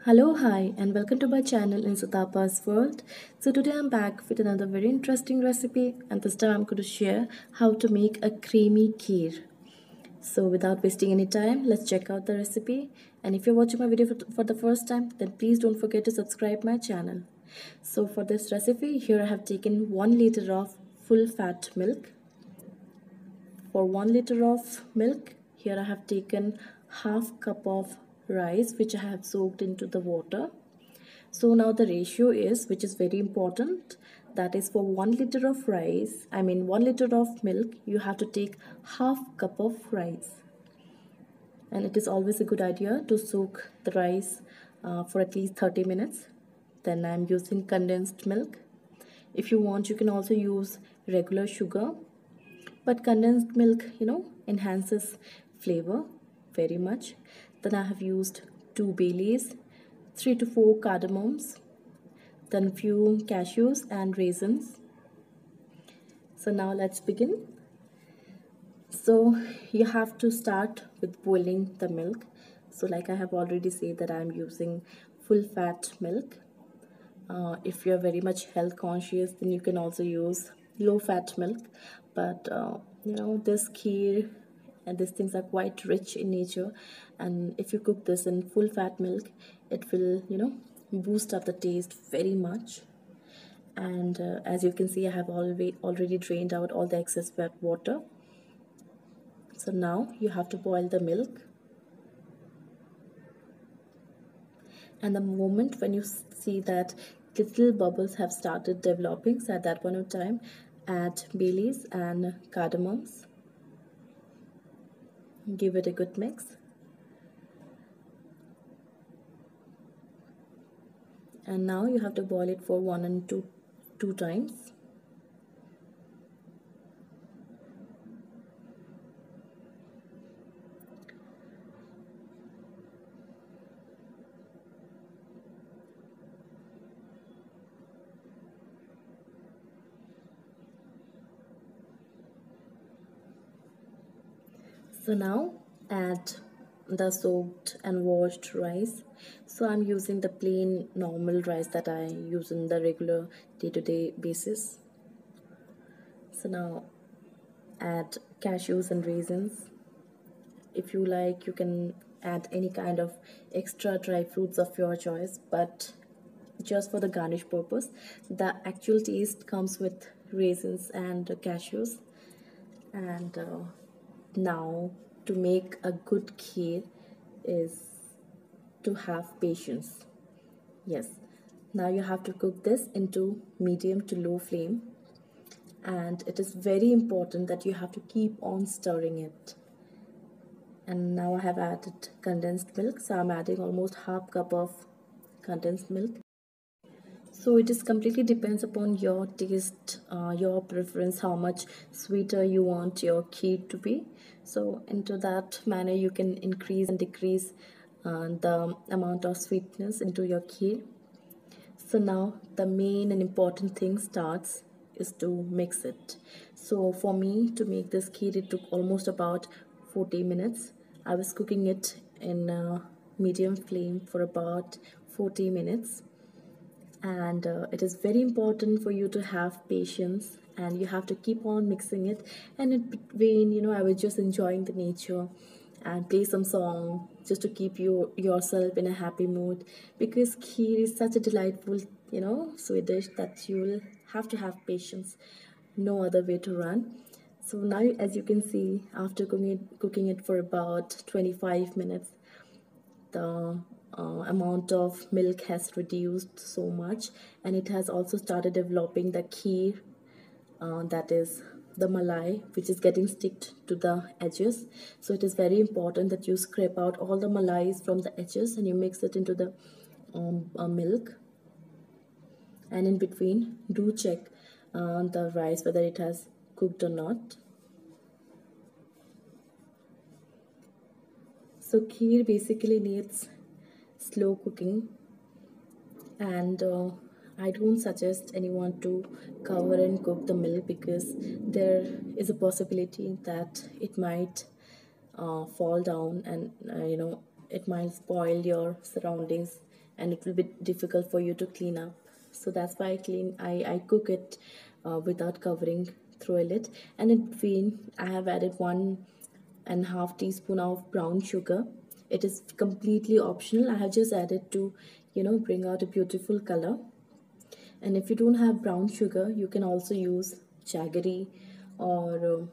Hello, hi, and welcome to my channel in Sutapa's world. So today I'm back with another very interesting recipe, and this time I'm going to share how to make a creamy kheer. So without wasting any time, let's check out the recipe. And if you're watching my video for the first time, then please don't forget to subscribe my channel. So for this recipe, here I have taken 1 liter of full fat milk. For 1 liter of milk, here I have taken half cup of rice which I have soaked into the water. So now the ratio is, which is very important, that is for 1 liter of rice, 1 liter of milk, you have to take half cup of rice. And it is always a good idea to soak the rice for at least 30 minutes. Then I'm using condensed milk. If you want, you can also use regular sugar, but condensed milk enhances flavor very much. Then I have used 2 bay leaves, 3 to 4 cardamoms, then few cashews and raisins. So now let's begin. So you have to start with boiling the milk. So like I have already said that I'm using full fat milk. If you're very much health conscious, then you can also use low fat milk, but this kheer and these things are quite rich in nature, and if you cook this in full fat milk, it will boost up the taste very much. And as you can see, I have already drained out all the excess wet water. So now you have to boil the milk, and the moment when you see that little bubbles have started developing, so at that point of time add bay leaves and cardamoms. Give it a good mix, and now you have to boil it for one and two times. So now add the soaked and washed rice. So I'm using the plain normal rice that I use in the regular day-to-day basis. So now add cashews and raisins. If you like, you can add any kind of extra dry fruits of your choice, but just for the garnish purpose, the actual taste comes with raisins and cashews. And now to make a good kheer is to have patience. Yes, now you have to cook this into medium to low flame, and it is very important that you have to keep on stirring it. And now I have added condensed milk, so I'm adding almost half cup of condensed milk. So it is completely depends upon your taste, your preference, how much sweeter you want your kheer to be. So into that manner you can increase and decrease the amount of sweetness into your kheer. So now the main and important thing starts is to mix it. So for me to make this kheer, it took almost about 40 minutes. I was cooking it in medium flame for about 40 minutes. And it is very important for you to have patience, and you have to keep on mixing it. And in between, I was just enjoying the nature and play some song just to keep yourself in a happy mood, because kheer is such a delightful sweet dish that you will have patience, no other way to run. So now, as you can see, after cooking it for about 25 minutes, the amount of milk has reduced so much, and it has also started developing the kheer, that is the malai, which is getting sticked to the edges. So it is very important that you scrape out all the malais from the edges and you mix it into the milk. And in between, do check the rice whether it has cooked or not. So kheer basically needs slow cooking, and I don't suggest anyone to cover and cook the milk, because there is a possibility that it might fall down, and it might spoil your surroundings and it will be difficult for you to clean up. So that's why I cook it without covering through a lid. And in between I have added 1.5 teaspoon of brown sugar. It is completely optional. I have just added to, bring out a beautiful color. And if you don't have brown sugar, you can also use jaggery, or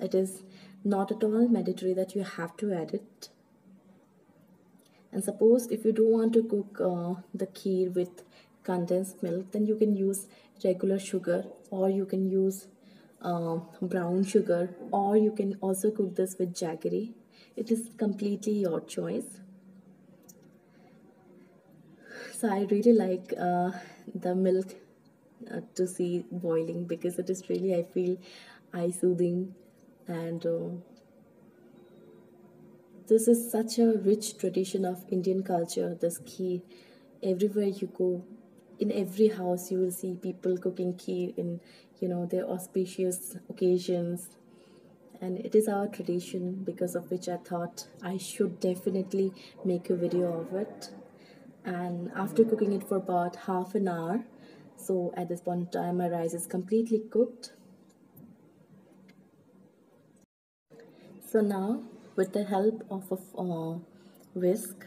it is not at all mandatory that you have to add it. And suppose if you don't want to cook the kheer with condensed milk, then you can use regular sugar, or you can use brown sugar, or you can also cook this with jaggery. It is completely your choice. So I really like the milk to see boiling, because it is really, I feel, eye soothing. And this is such a rich tradition of Indian culture, this kheer. Everywhere you go, in every house, you will see people cooking kheer in, their auspicious occasions. And it is our tradition, because of which I thought I should definitely make a video of it. And after cooking it for about half an hour, so at this point in time my rice is completely cooked. So now, with the help of a whisk,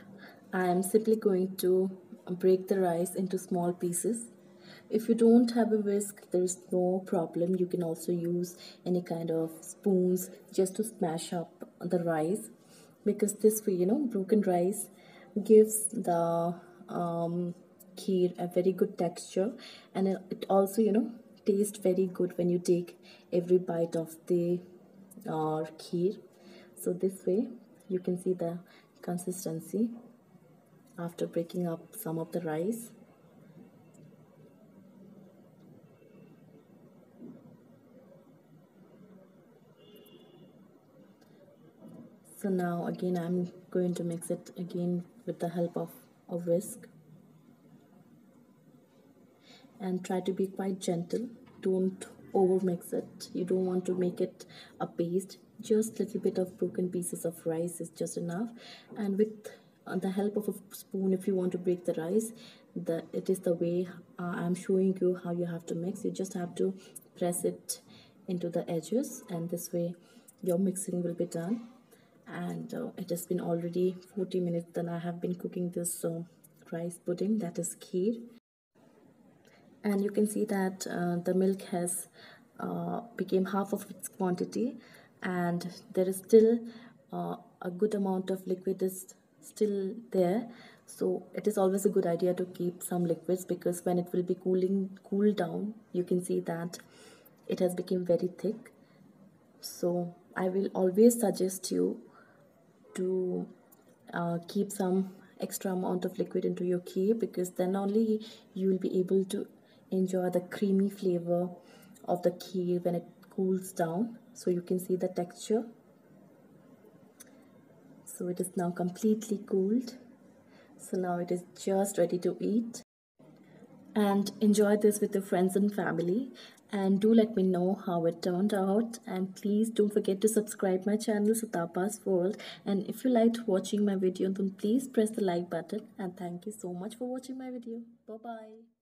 I am simply going to break the rice into small pieces. If you don't have a whisk, there is no problem. You can also use any kind of spoons just to smash up the rice, because this way, broken rice gives the kheer a very good texture, and it also, tastes very good when you take every bite of the kheer. So this way you can see the consistency after breaking up some of the rice. So now again I'm going to mix it again with the help of a whisk, and try to be quite gentle. Don't over mix it. You don't want to make it a paste. Just little bit of broken pieces of rice is just enough. And with the help of a spoon, if you want to break the rice, it is the way I'm showing you how you have to mix. You just have to press it into the edges, and this way your mixing will be done. And it has been already 40 minutes that I have been cooking this rice pudding, that is kheer. And you can see that the milk has became half of its quantity, and there is still a good amount of liquid is still there. So it is always a good idea to keep some liquids, because when it will be cool down, you can see that it has become very thick. So I will always suggest you to keep some extra amount of liquid into your kheer, because then only you will be able to enjoy the creamy flavor of the kheer when it cools down. So you can see the texture. So it is now completely cooled. So now it is just ready to eat. And enjoy this with your friends and family, and do let me know how it turned out. And please don't forget to subscribe my channel Sutapa's World. And if you liked watching my video, then please press the like button. And thank you so much for watching my video. Bye bye.